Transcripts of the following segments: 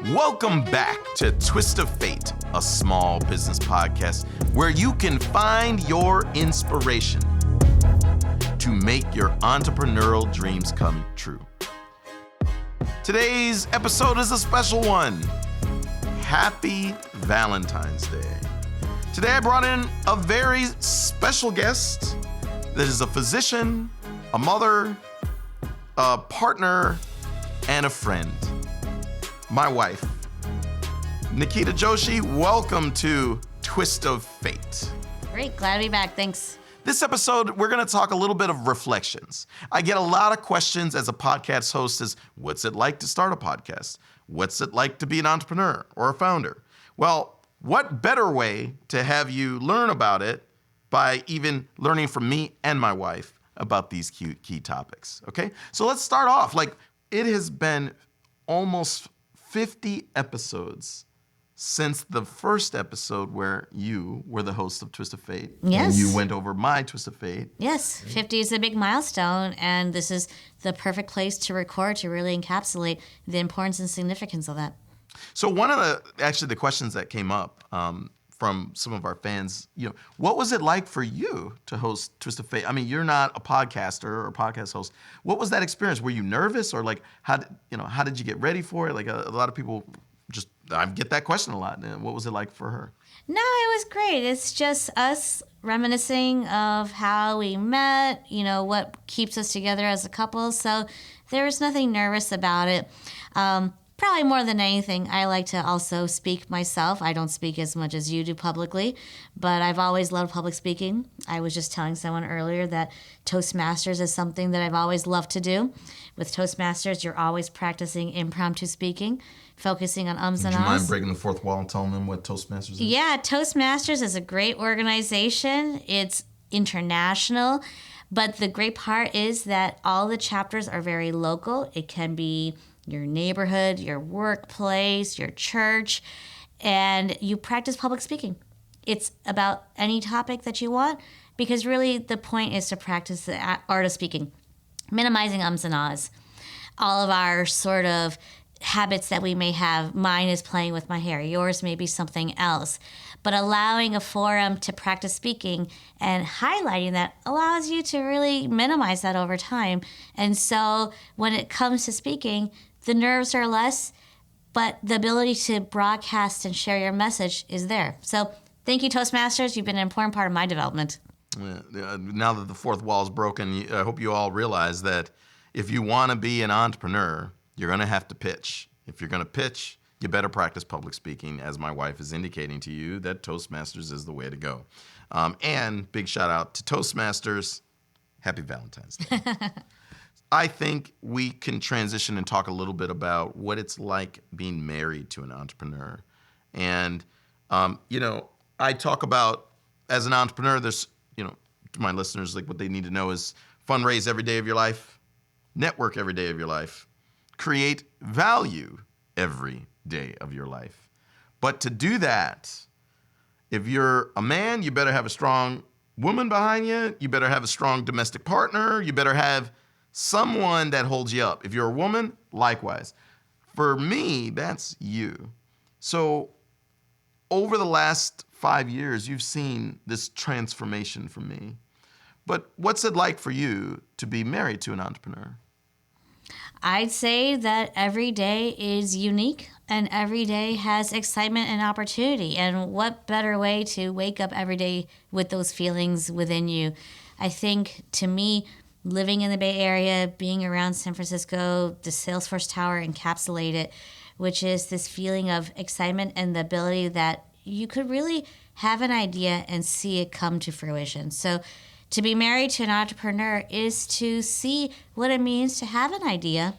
Welcome back to Twist of Fate, a small business podcast where you can find your inspiration to make your entrepreneurial dreams come true. Today's episode is a special one. Happy Valentine's Day. Today I brought in a very special guest that is a physician, a mother, a partner, and a friend. My wife, Nikita Joshi. Welcome to Twist of Fate. Great, glad to be back, thanks. This episode, we're gonna talk a little bit of reflections. I get a lot of questions as a podcast host is, what's it like to start a podcast? What's it like to be an entrepreneur or a founder? Well, what better way to have you learn about it by even learning from me and my wife about these key topics, okay? So let's start off. It has been almost 50 episodes since the first episode where you were the host of Twist of Fate. Yes. And you went over my Twist of Fate. Yes, 50 is a big milestone, and this is the perfect place to record to really encapsulate the importance and significance of that. So one of the questions that came up from some of our fans, what was it like for you to host Twist of Fate? I mean, you're not a podcaster or a podcast host. What was that experience? Were you nervous, or how did you get ready for it? A lot of people I get that question a lot. What was it like for her? No, it was great. It's just us reminiscing of how we met, what keeps us together as a couple. So there was nothing nervous about it. Probably more than anything, I like to also speak myself. I don't speak as much as you do publicly, but I've always loved public speaking. I was just telling someone earlier that Toastmasters is something that I've always loved to do. With Toastmasters, you're always practicing impromptu speaking, focusing on ums and ahs. Would you mind breaking the fourth wall and telling them what Toastmasters is? Yeah, Toastmasters is a great organization. It's international, but the great part is that all the chapters are very local. It can be your neighborhood, your workplace, your church, and you practice public speaking. It's about any topic that you want, because really the point is to practice the art of speaking, minimizing ums and ahs. All of our sort of habits that we may have, mine is playing with my hair, yours may be something else, but allowing a forum to practice speaking and highlighting that allows you to really minimize that over time. And so when it comes to speaking, the nerves are less, but the ability to broadcast and share your message is there. So thank you, Toastmasters. You've been an important part of my development. Now that the fourth wall is broken, I hope you all realize that if you want to be an entrepreneur, you're going to have to pitch. If you're going to pitch, you better practice public speaking, as my wife is indicating to you that Toastmasters is the way to go. And big shout out to Toastmasters. Happy Valentine's Day. I think we can transition and talk a little bit about what it's like being married to an entrepreneur. And, I talk about, as an entrepreneur, there's, to my listeners, what they need to know is fundraise every day of your life, network every day of your life, create value every day of your life. But to do that, if you're a man, you better have a strong woman behind you. You better have a strong domestic partner. You better have someone that holds you up. If you're a woman, likewise. For me, that's you. So over the last 5 years, you've seen this transformation from me. But what's it like for you to be married to an entrepreneur? I'd say that every day is unique and every day has excitement and opportunity. And what better way to wake up every day with those feelings within you? I think, to me, living in the Bay Area, being around San Francisco, the Salesforce Tower encapsulated, which is this feeling of excitement and the ability that you could really have an idea and see it come to fruition. So to be married to an entrepreneur is to see what it means to have an idea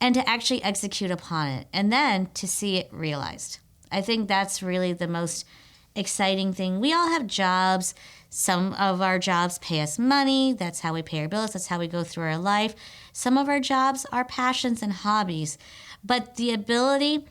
and to actually execute upon it, and then to see it realized. I think that's really the most exciting thing. We all have jobs. Some of our jobs pay us money. That's how we pay our bills. That's how we go through our life. Some of our jobs are passions and hobbies. But the ability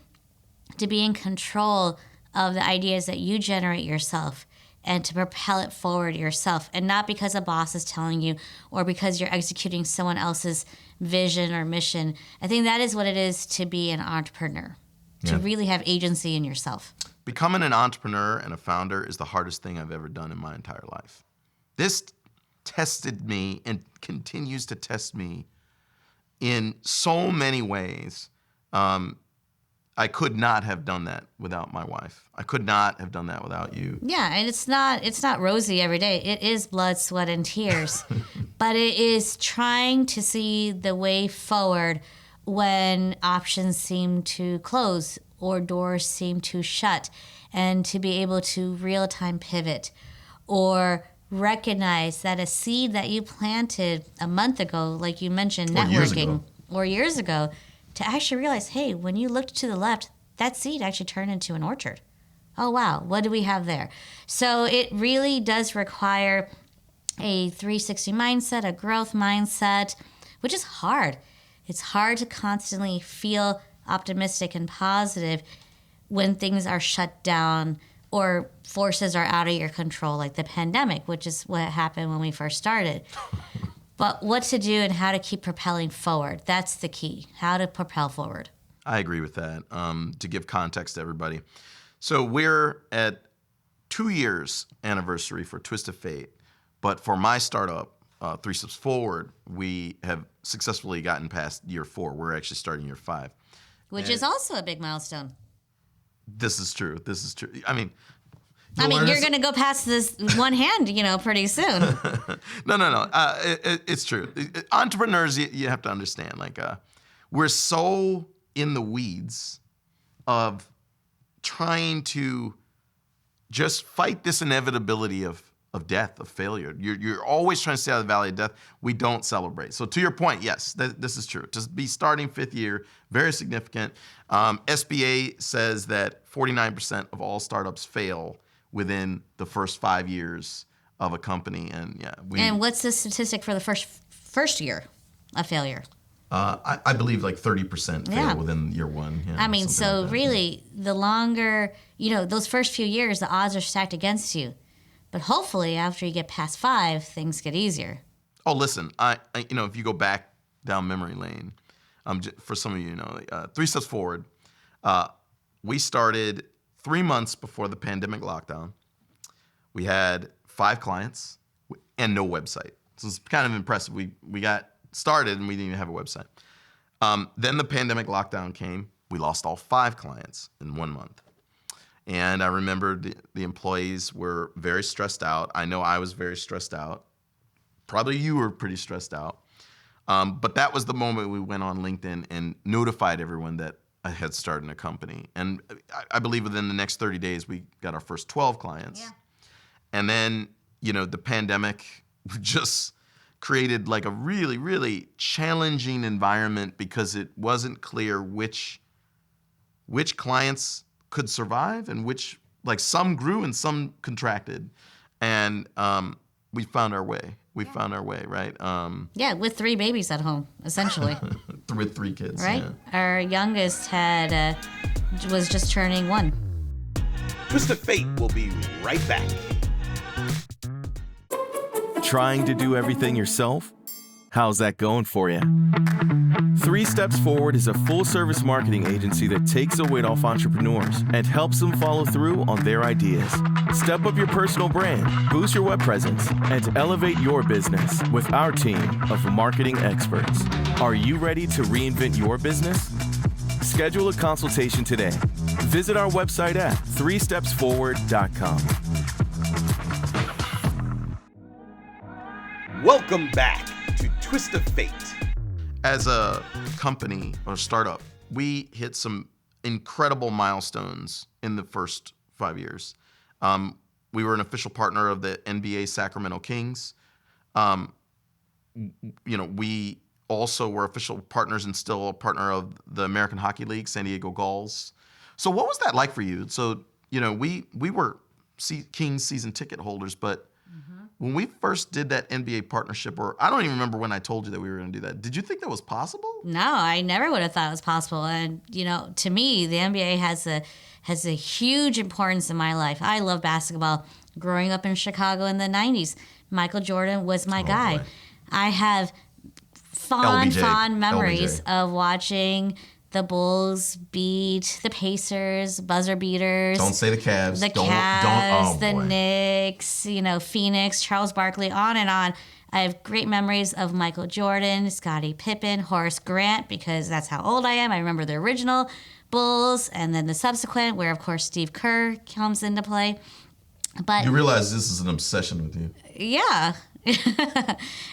to be in control of the ideas that you generate yourself and to propel it forward yourself, and not because a boss is telling you or because you're executing someone else's vision or mission. I think that is what it is to be an entrepreneur. to really have agency in yourself. Becoming an entrepreneur and a founder is the hardest thing I've ever done in my entire life. This tested me and continues to test me in so many ways. I could not have done that without my wife. I could not have done that without you. Yeah, and it's not rosy every day. It is blood, sweat, and tears. But it is trying to see the way forward when options seem to close or doors seem to shut, and to be able to real-time pivot or recognize that a seed that you planted a month ago, like you mentioned, networking, or years ago, to actually realize, hey, when you looked to the left, that seed actually turned into an orchard. Oh, wow, what do we have there? So it really does require a 360 mindset, a growth mindset, which is hard. It's hard to constantly feel optimistic and positive when things are shut down or forces are out of your control, like the pandemic, which is what happened when we first started. But what to do and how to keep propelling forward. That's the key, how to propel forward. I agree with that. To give context to everybody. So we're at 2 years anniversary for Twist of Fate. But for my startup, 3 Steps Forward, we have successfully gotten past year 4. We're actually starting year 5. Which is also a big milestone. This is true. I mean, you're going to go past this one hand, pretty soon. No. It's true. Entrepreneurs, you have to understand, we're so in the weeds of trying to just fight this inevitability of death, of failure. You're always trying to stay out of the valley of death. We don't celebrate. So to your point, yes, this is true. To be starting 5th year, very significant. SBA says that 49% of all startups fail within the first 5 years of a company. And and what's the statistic for the first year of failure? I believe 30% fail within year 1. Yeah, so like really, the longer, those first few years, the odds are stacked against you. But hopefully, after you get past 5, things get easier. Oh, listen, I if you go back down memory lane, for some of you, 3 Steps Forward, we started 3 months before the pandemic lockdown. We had 5 clients and no website. So it's kind of impressive. We got started and we didn't even have a website. Then the pandemic lockdown came. We lost all 5 clients in 1 month. And I remember the employees were very stressed out. I know I was very stressed out. Probably you were pretty stressed out. But that was the moment we went on LinkedIn and notified everyone that I had started a company. And I believe within the next 30 days, we got our first 12 clients. Yeah. And then, the pandemic just created a really, really challenging environment because it wasn't clear which clients could survive and which, some grew and some contracted. And we found our way. Found our way, right? With 3 babies at home, essentially. With 3 kids, right? Yeah. Our youngest was just turning 1. Twist of Fate will be right back. Trying to do everything yourself? How's that going for you? 3 Steps Forward is a full-service marketing agency that takes the weight off entrepreneurs and helps them follow through on their ideas. Step up your personal brand, boost your web presence, and elevate your business with our team of marketing experts. Are you ready to reinvent your business? Schedule a consultation today. Visit our website at 3stepsforward.com. Welcome back to Twist of Fate. As a company or startup, we hit some incredible milestones in the first 5 years. We were an official partner of the NBA Sacramento Kings. We also were official partners and still a partner of the American Hockey League, San Diego Gulls. So what was that like for you? So, we were Kings season ticket holders, but when we first did that NBA partnership, or I don't even remember when I told you that we were going to do that. Did you think that was possible? No, I never would have thought it was possible. And, to me, the NBA has a huge importance in my life. I love basketball. Growing up in Chicago in the 90s, Michael Jordan was my guy. Boy. I have fond memories of watching the Bulls beat the Pacers, buzzer beaters. Don't say the Cavs. The Don't. Cavs, Oh, the boy. Knicks, Phoenix, Charles Barkley, on and on. I have great memories of Michael Jordan, Scottie Pippen, Horace Grant, because that's how old I am. I remember the original Bulls and then the subsequent, where, of course, Steve Kerr comes into play. But You realize this is an obsession with you. yeah.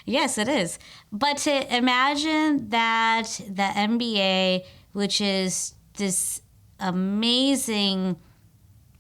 Yes, it is. But to imagine that the NBA, which is this amazing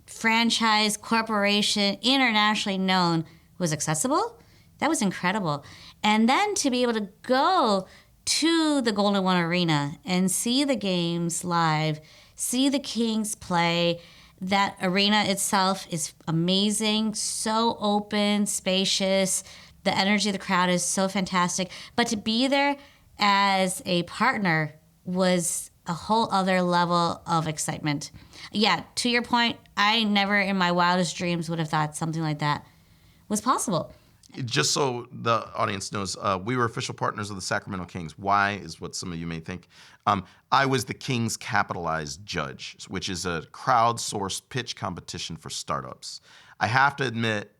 franchise corporation, internationally known, was accessible, that was incredible. And then to be able to go to the Golden One Arena and see the games live, see the Kings play. That arena itself is amazing, so open, spacious. The energy of the crowd is so fantastic. But to be there as a partner was a whole other level of excitement. Yeah, to your point, I never in my wildest dreams would have thought something like that was possible. Just so the audience knows, we were official partners of the Sacramento Kings. Why is what some of you may think. I was the Kings Capitalized Judge, which is a crowdsourced pitch competition for startups. I have to admit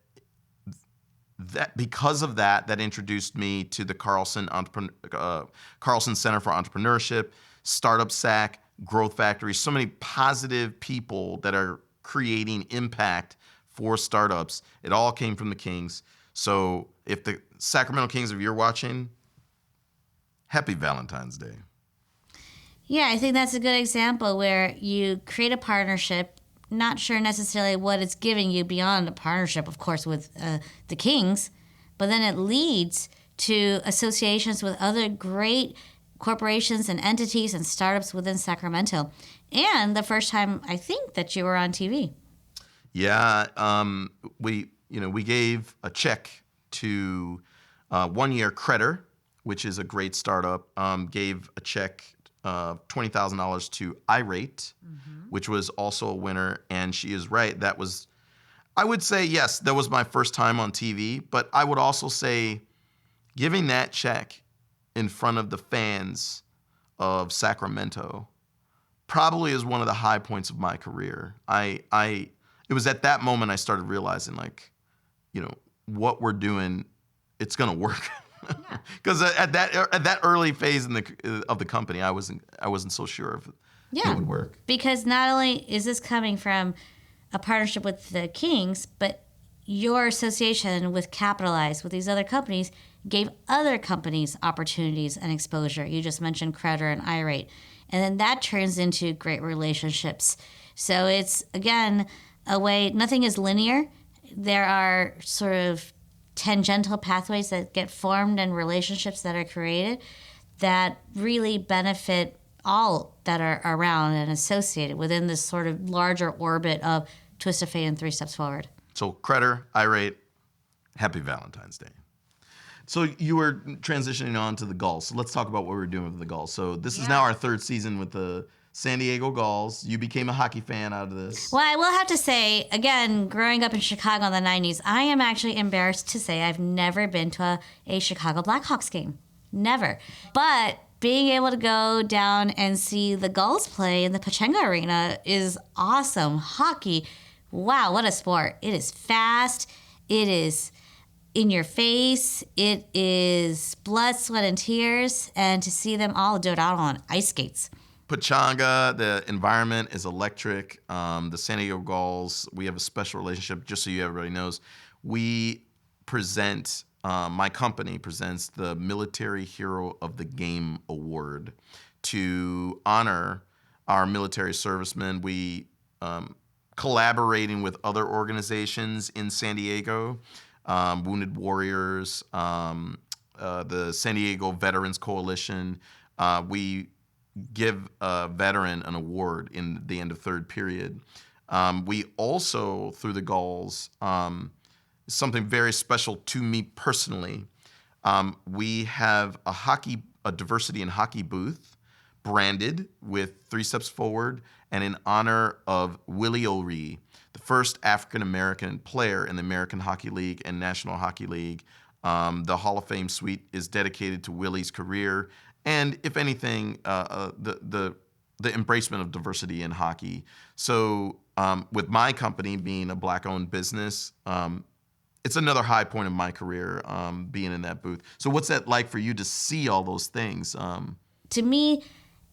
that because of that introduced me to the Carlson Center for Entrepreneurship, Startup Sac, Growth Factory, so many positive people that are creating impact for startups. It all came from the Kings. So if the Sacramento Kings, if you're watching, happy Valentine's Day. Yeah, I think that's a good example where you create a partnership, not sure necessarily what it's giving you beyond a partnership, of course, with the Kings, but then it leads to associations with other great corporations and entities and startups within Sacramento. And the first time, I think, that you were on TV. Yeah, we gave a check to 1 Year Credder, which is a great startup. Gave a check of $20,000 to iRate, which was also a winner. And she is right. That was, I would say, yes, that was my first time on TV. But I would also say giving that check in front of the fans of Sacramento probably is one of the high points of my career. It was at that moment I started realizing, what we're doing, it's gonna work. Because at that early phase of the company, I wasn't so sure if it would work. Because not only is this coming from a partnership with the Kings, but your association with Capitalize, with these other companies, gave other companies opportunities and exposure. You just mentioned Credder and iRate. And then that turns into great relationships. So it's, again, a way, nothing is linear. There are sort of tangential pathways that get formed and relationships that are created that really benefit all that are around and associated within this sort of larger orbit of Twist of Fate and 3 Steps Forward. So Credder, iRate, happy Valentine's Day. So you were transitioning on to the Gulls. So let's talk about what we were doing with the Gulls. So this is now our third season with the San Diego Gulls. You became a hockey fan out of this. Well, I will have to say, again, growing up in Chicago in the 90s, I am actually embarrassed to say I've never been to a Chicago Blackhawks game. Never. But being able to go down and see the Gulls play in the Pechanga Arena is awesome. Hockey, wow, what a sport. It is fast. It is in your face. It is blood, sweat, and tears. And to see them all do it out on ice skates. Pechanga, the environment is electric. The San Diego Gulls, we have a special relationship, just so everybody knows. We present, my company presents the Military Hero of the Game Award to honor our military servicemen. We, collaborating with other organizations in San Diego, Wounded Warriors, the San Diego Veterans Coalition, we give a veteran an award in the end of third period. We also, through the Gulls, something very special to me personally, we have a diversity in hockey booth branded with 3 Steps Forward and in honor of Willie O'Ree, the first African-American player in the American Hockey League and National Hockey League. The Hall of Fame suite is dedicated to Willie's career. And if anything, the the embracement of diversity in hockey. So with my company being a Black-owned business, it's another high point of my career, being in that booth. So what's that like for you to see all those things? To me,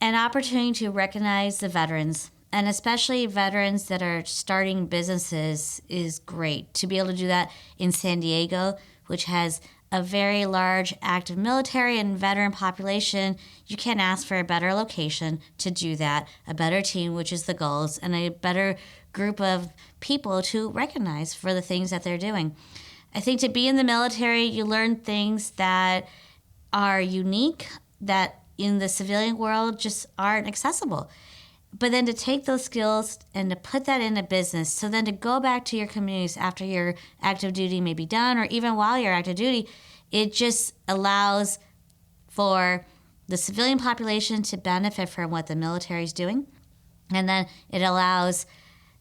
an opportunity to recognize the veterans, and especially veterans that are starting businesses, is great. To be able to do that in San Diego, which has a very large active military and veteran population, you can't ask for a better location to do that, a better team, which is the goals, and a better group of people to recognize for the things that they're doing. I think to be in the military, you learn things that are unique, that in the civilian world just aren't accessible. But then to take those skills and to put that into business, so then to go back to your communities after your active duty may be done, or even while you're active duty, it just allows for the civilian population to benefit from what the military is doing. And then it allows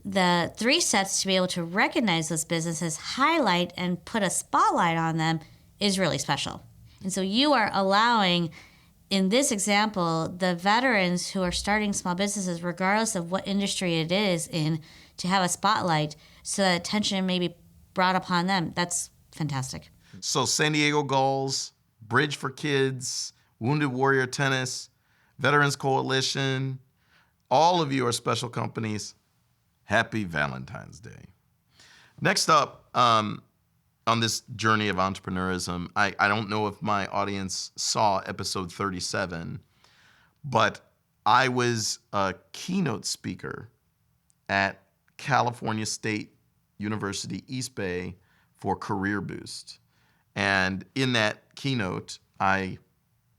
the 3 sets to be able to recognize those businesses, highlight, and put a spotlight on them is really special. And so you are allowing, in this example, the veterans who are starting small businesses, regardless of what industry it is in, to have a spotlight so that attention may be brought upon them. That's fantastic. So San Diego Gulls, Bridge for Kids, Wounded Warrior Tennis, Veterans Coalition, all of you are special companies. Happy Valentine's Day. Next up, on this journey of entrepreneurism, I don't know if my audience saw episode 37, but I was a keynote speaker at California State University East Bay for Career Boost. And in that keynote, I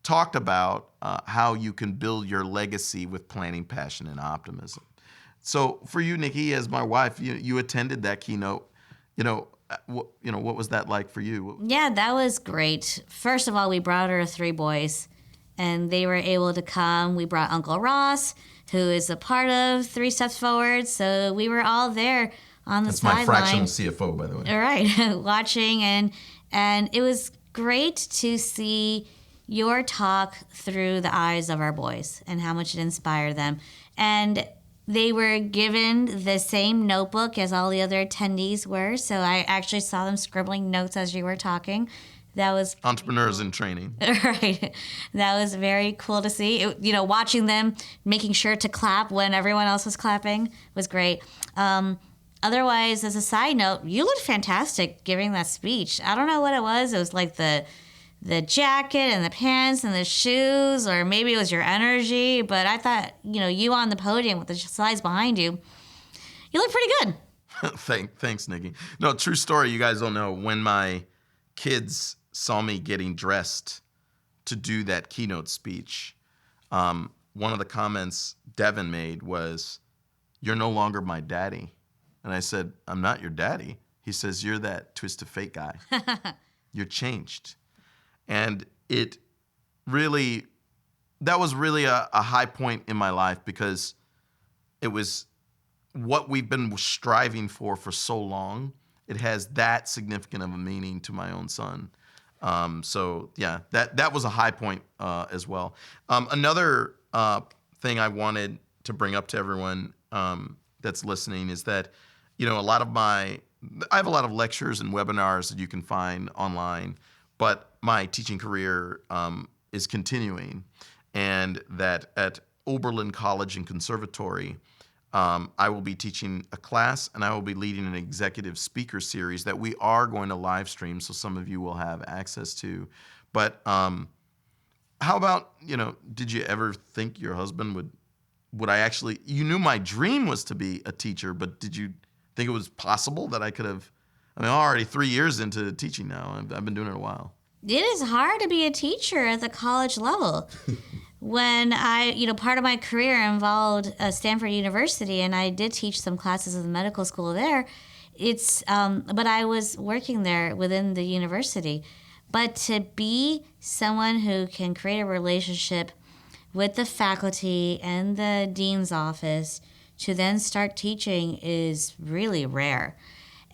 talked about how you can build your legacy with planning, passion, and optimism. So for you, Nikki, as my wife, you attended that keynote. What was that like for you? Yeah, that was great. First of all, we brought our 3 boys, and they were able to come. We brought Uncle Ross, who is a part of 3 Steps Forward. So we were all there on the sideline. That's my fractional CFO, by the way. All right, watching, and it was great to see your talk through the eyes of our boys and how much it inspired them. And they were given the same notebook as all the other attendees were, so I actually saw them scribbling notes as you were talking. That was entrepreneurs in training. Right. That was very cool to see. Watching them making sure to clap when everyone else was clapping was great. Otherwise, as a side note, you looked fantastic giving that speech. I don't know what it was. It was like the jacket and the pants and the shoes, or maybe it was your energy, but I thought, you on the podium with the slides behind you, you look pretty good. Thanks, Nikki. No, true story. You guys don't know. When my kids saw me getting dressed to do that keynote speech, one of the comments Devin made was, "You're no longer my daddy." And I said, "I'm not your daddy." He says, "You're that twist of fate guy. You're changed." And that was really a high point in my life, because it was what we've been striving for so long. It has that significant of a meaning to my own son. So yeah, that was a high point as well. Another thing I wanted to bring up to everyone that's listening is that, I have a lot of lectures and webinars that you can find online, but my teaching career is continuing, and that at Oberlin College and Conservatory, I will be teaching a class, and I will be leading an executive speaker series that we are going to live stream, so some of you will have access to. But how about, did you ever think your husband would I actually, you knew my dream was to be a teacher, but did you think it was possible that I could have, I'm already 3 years into teaching now. I've been doing it a while. It is hard to be a teacher at the college level. When part of my career involved Stanford University, and I did teach some classes in the medical school there. But I was working there within the university. But to be someone who can create a relationship with the faculty and the dean's office to then start teaching is really rare.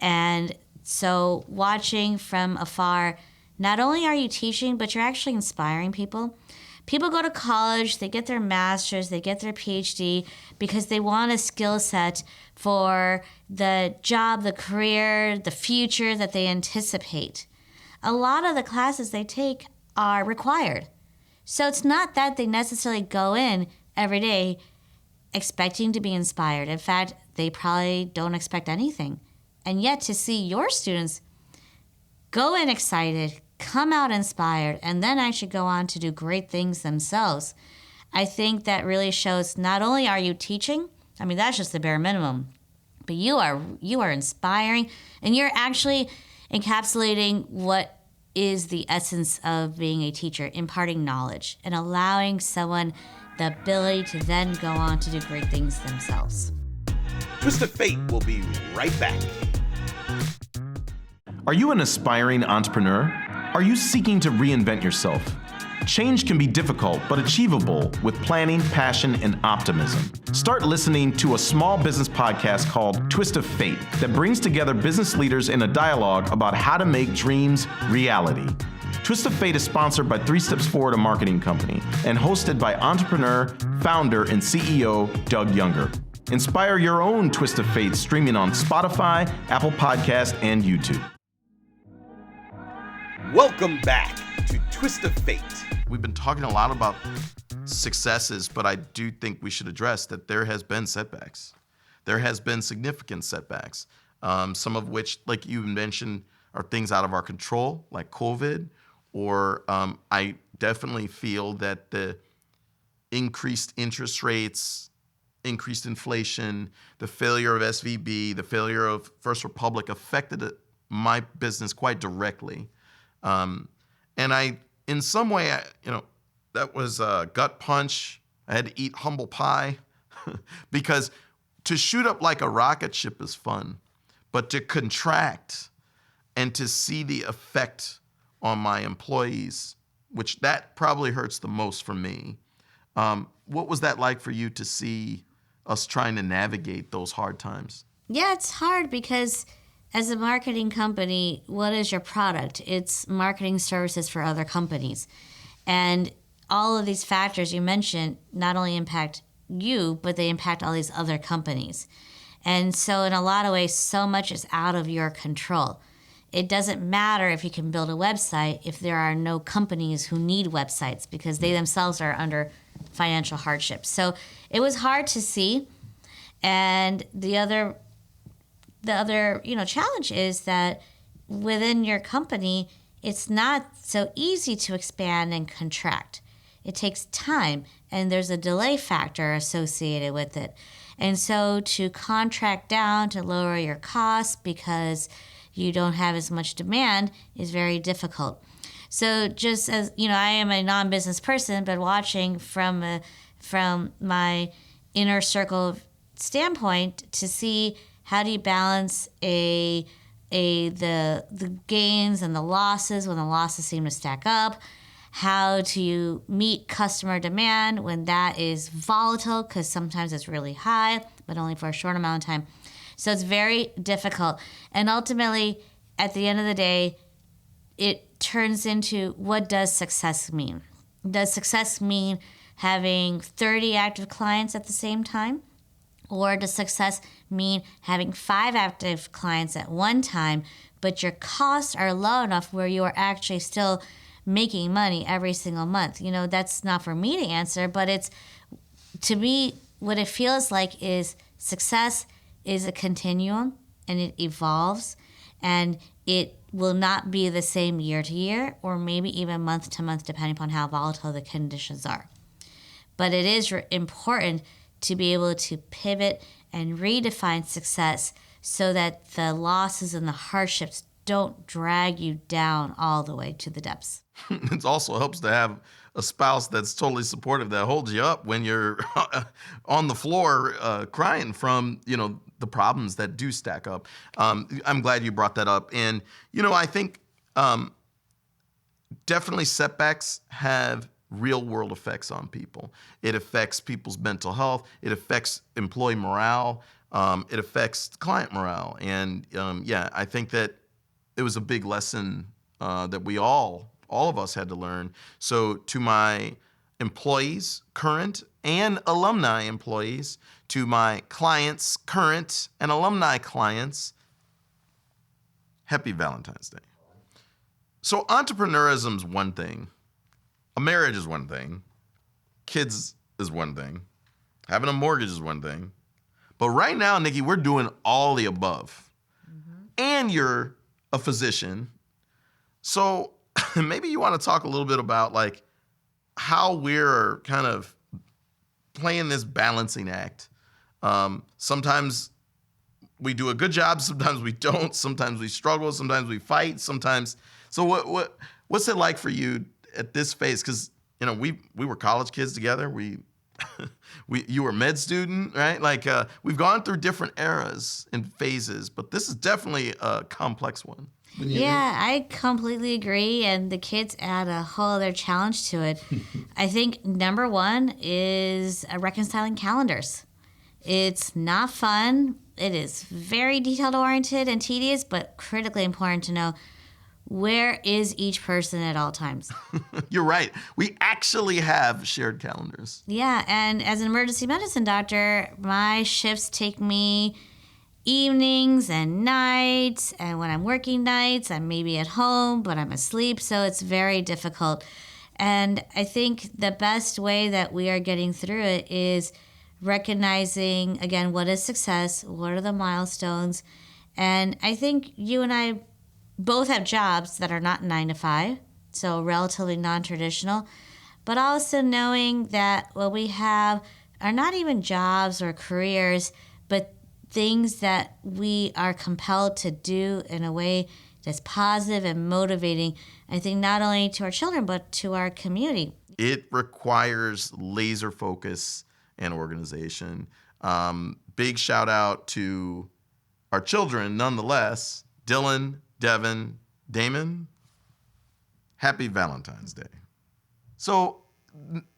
And so watching from afar, not only are you teaching, but you're actually inspiring people. People go to college, they get their master's, they get their PhD because they want a skill set for the job, the career, the future that they anticipate. A lot of the classes they take are required. So it's not that they necessarily go in every day expecting to be inspired. In fact, they probably don't expect anything. And yet to see your students go in excited, come out inspired, and then actually go on to do great things themselves, I think that really shows not only are you teaching, I mean, that's just the bare minimum, but you are inspiring, and you're actually encapsulating what is the essence of being a teacher, imparting knowledge and allowing someone the ability to then go on to do great things themselves. Twist of Fate will be right back. Are you an aspiring entrepreneur? Are you seeking to reinvent yourself? Change can be difficult, but achievable with planning, passion, and optimism. Start listening to a small business podcast called Twist of Fate that brings together business leaders in a dialogue about how to make dreams reality. Twist of Fate is sponsored by 3 Steps Forward, a marketing company, and hosted by entrepreneur, founder, and CEO Doug Younger. Inspire your own Twist of Fate streaming on Spotify, Apple Podcasts, and YouTube. Welcome back to Twist of Fate. We've been talking a lot about successes, but I do think we should address that there has been setbacks. There has been significant setbacks, some of which, like you mentioned, are things out of our control, like COVID, or I definitely feel that the increased interest rates, increased inflation, the failure of SVB, the failure of First Republic affected my business quite directly. And I, in some way, that was a gut punch. I had to eat humble pie because to shoot up like a rocket ship is fun, but to contract and to see the effect on my employees, which that probably hurts the most for me. What was that like for you to see us trying to navigate those hard times? Yeah, it's hard because as a marketing company, what is your product? It's marketing services for other companies. And all of these factors you mentioned not only impact you, but they impact all these other companies. And so in a lot of ways, so much is out of your control. It doesn't matter if you can build a website if there are no companies who need websites because they themselves are under financial hardship. So it was hard to see. And the other challenge is that within your company, it's not so easy to expand and contract. It takes time, and there's a delay factor associated with it. And so to contract down to lower your costs because you don't have as much demand is very difficult. So just as, I am a non-business person, but watching from my inner circle standpoint to see how do you balance the gains and the losses when the losses seem to stack up? How do you meet customer demand when that is volatile because sometimes it's really high, but only for a short amount of time? So it's very difficult. And ultimately, at the end of the day, it turns into what does success mean? Does success mean having 30 active clients at the same time? Or does success mean having 5 active clients at one time, but your costs are low enough where you are actually still making money every single month? That's not for me to answer, but it's, to me, what it feels like is success is a continuum and it evolves and it will not be the same year to year or maybe even month to month depending upon how volatile the conditions are. But it is important to be able to pivot and redefine success so that the losses and the hardships don't drag you down all the way to the depths. It also helps to have a spouse that's totally supportive, that holds you up when you're on the floor crying from, the problems that do stack up. I'm glad you brought that up. And, I think definitely setbacks have real world effects on people. It affects people's mental health. It affects employee morale. It affects client morale. And I think that it was a big lesson that we all of us had to learn. So to my employees, current and alumni employees, to my clients, current and alumni clients, happy Valentine's Day. So entrepreneurism is one thing. A marriage is one thing. Kids is one thing. Having a mortgage is one thing. But right now, Nikki, we're doing all the above. And you're a physician. So maybe you want to talk a little bit about like how we're kind of playing this balancing act. Sometimes we do a good job, sometimes we don't, sometimes we struggle, sometimes we fight, sometimes. So what's it like for you at this phase? Because we were college kids together. You were a med student, right? Like we've gone through different eras and phases, but this is definitely a complex one. Yeah, I completely agree. And the kids add a whole other challenge to it. I think number one is reconciling calendars. It's not fun. It is very detailed oriented and tedious, but critically important to know where is each person at all times. You're right. We actually have shared calendars. Yeah, and as an emergency medicine doctor, my shifts take me evenings and nights, and when I'm working nights, I'm maybe at home, but I'm asleep, so it's very difficult. And I think the best way that we are getting through it is recognizing, again, what is success, what are the milestones, and I think you and I both have jobs that are not 9 to 5, so relatively non-traditional, but also knowing that what we have are not even jobs or careers, but things that we are compelled to do in a way that's positive and motivating, I think not only to our children, but to our community. It requires laser focus and organization. Big shout out to our children, nonetheless. Dylan, Devin, Damon, happy Valentine's Day. So,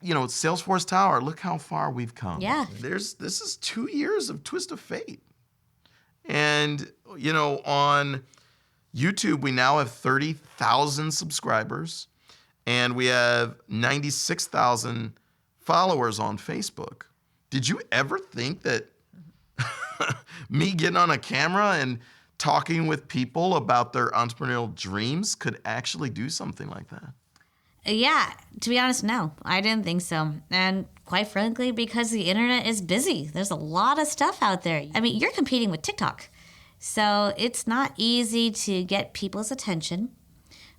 Salesforce Tower, look how far we've come. Yeah. This is 2 years of Twist of Fate. And, on YouTube, we now have 30,000 subscribers, and we have 96,000 followers on Facebook. Did you ever think that me getting on a camera and talking with people about their entrepreneurial dreams could actually do something like that? Yeah, to be honest, no, I didn't think so. And quite frankly, because the internet is busy, there's a lot of stuff out there. I mean, you're competing with TikTok, so it's not easy to get people's attention.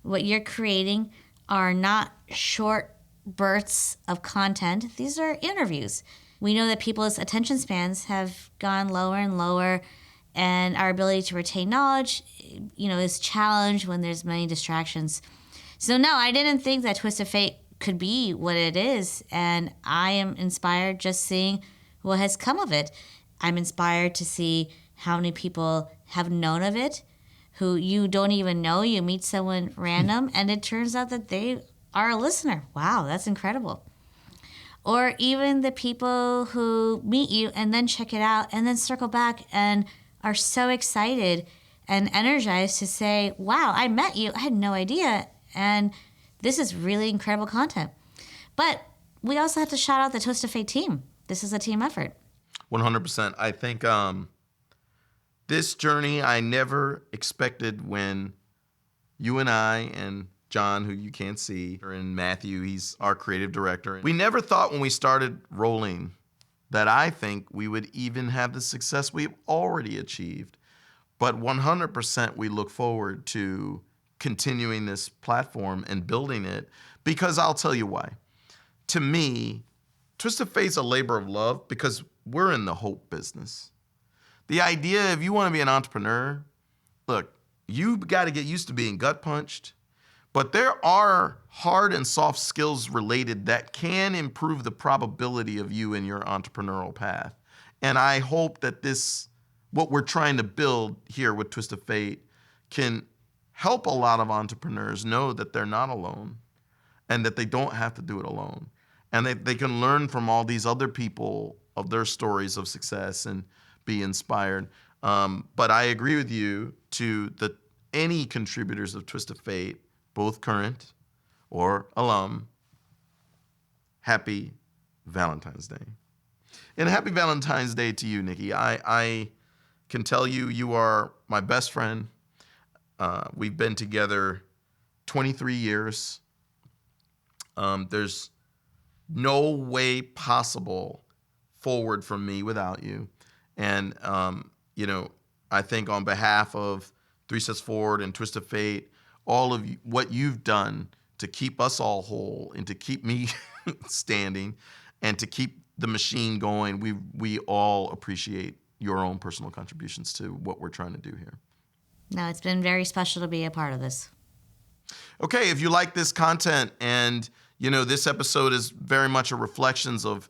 What you're creating are not short bursts of content. These are interviews. We know that people's attention spans have gone lower and lower, and our ability to retain knowledge, is challenged when there's many distractions. So no, I didn't think that Twist of Fate could be what it is, and I am inspired just seeing what has come of it. I'm inspired to see how many people have known of it, who you don't even know. You meet someone random, and it turns out that they are a listener. Wow, that's incredible. Or even the people who meet you and then check it out and then circle back and are so excited and energized to say, wow, I met you. I had no idea. And this is really incredible content. But we also have to shout out the Toast of Fate team. This is a team effort. 100%. I think this journey I never expected when you and I and John, who you can't see, and Matthew, he's our creative director. We never thought when we started rolling that I think we would even have the success we've already achieved. But 100% we look forward to continuing this platform and building it, because I'll tell you why. To me, Twist of Fate's a labor of love because we're in the hope business. The idea, if you want to be an entrepreneur, look, you've got to get used to being gut punched, but there are hard and soft skills related that can improve the probability of you in your entrepreneurial path. And I hope that what we're trying to build here with Twist of Fate can help a lot of entrepreneurs know that they're not alone and that they don't have to do it alone. And they can learn from all these other people of their stories of success and be inspired. But I agree with you to any contributors of Twist of Fate, both current or alum, happy Valentine's Day. And happy Valentine's Day to you, Nikki. I can tell you, you are my best friend. We've been together 23 years. There's no way possible forward from me without you. And, I think on behalf of 3 Steps Forward and Twist of Fate, all of you, what you've done to keep us all whole and to keep me standing and to keep the machine going, we all appreciate your own personal contributions to what we're trying to do here. No, it's been very special to be a part of this. Okay, if you like this content and, this episode is very much a reflections of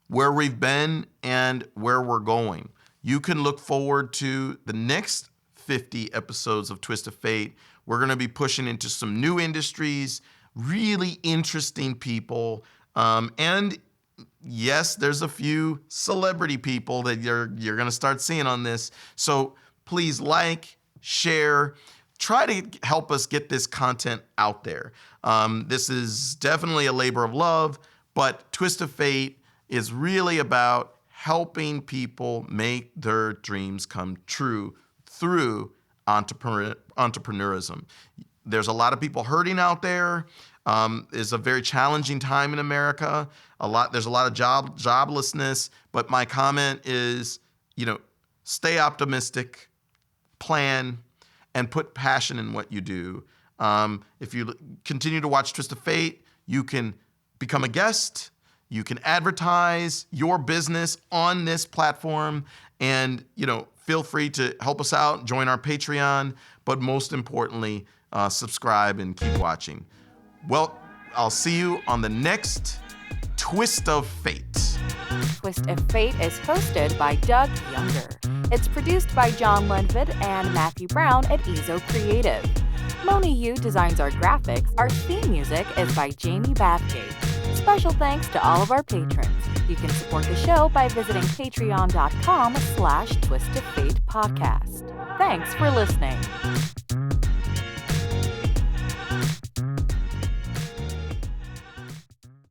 where we've been and where we're going, you can look forward to the next 50 episodes of Twist of Fate. We're going to be pushing into some new industries, really interesting people, and yes, there's a few celebrity people that you're going to start seeing on this. So please share, try to help us get this content out there. This is definitely a labor of love, but Twist of Fate is really about helping people make their dreams come true through entrepreneurism. There's a lot of people hurting out there. It's a very challenging time in America. There's a lot of joblessness, but my comment is, stay optimistic, plan, and put passion in what you do. If you continue to watch Twist of Fate, you can become a guest. You can advertise your business on this platform, and feel free to help us out, join our Patreon, but most importantly, subscribe and keep watching. Well, I'll see you on the next Twist of Fate. Twist of Fate is hosted by Doug Younger. It's produced by John Lindvid and Matthew Brown at Ezo Creative. Moni Yu designs our graphics. Our theme music is by Jamie Bathgate. Special thanks to all of our patrons. You can support the show by visiting patreon.com/twistoffate podcast. Thanks for listening.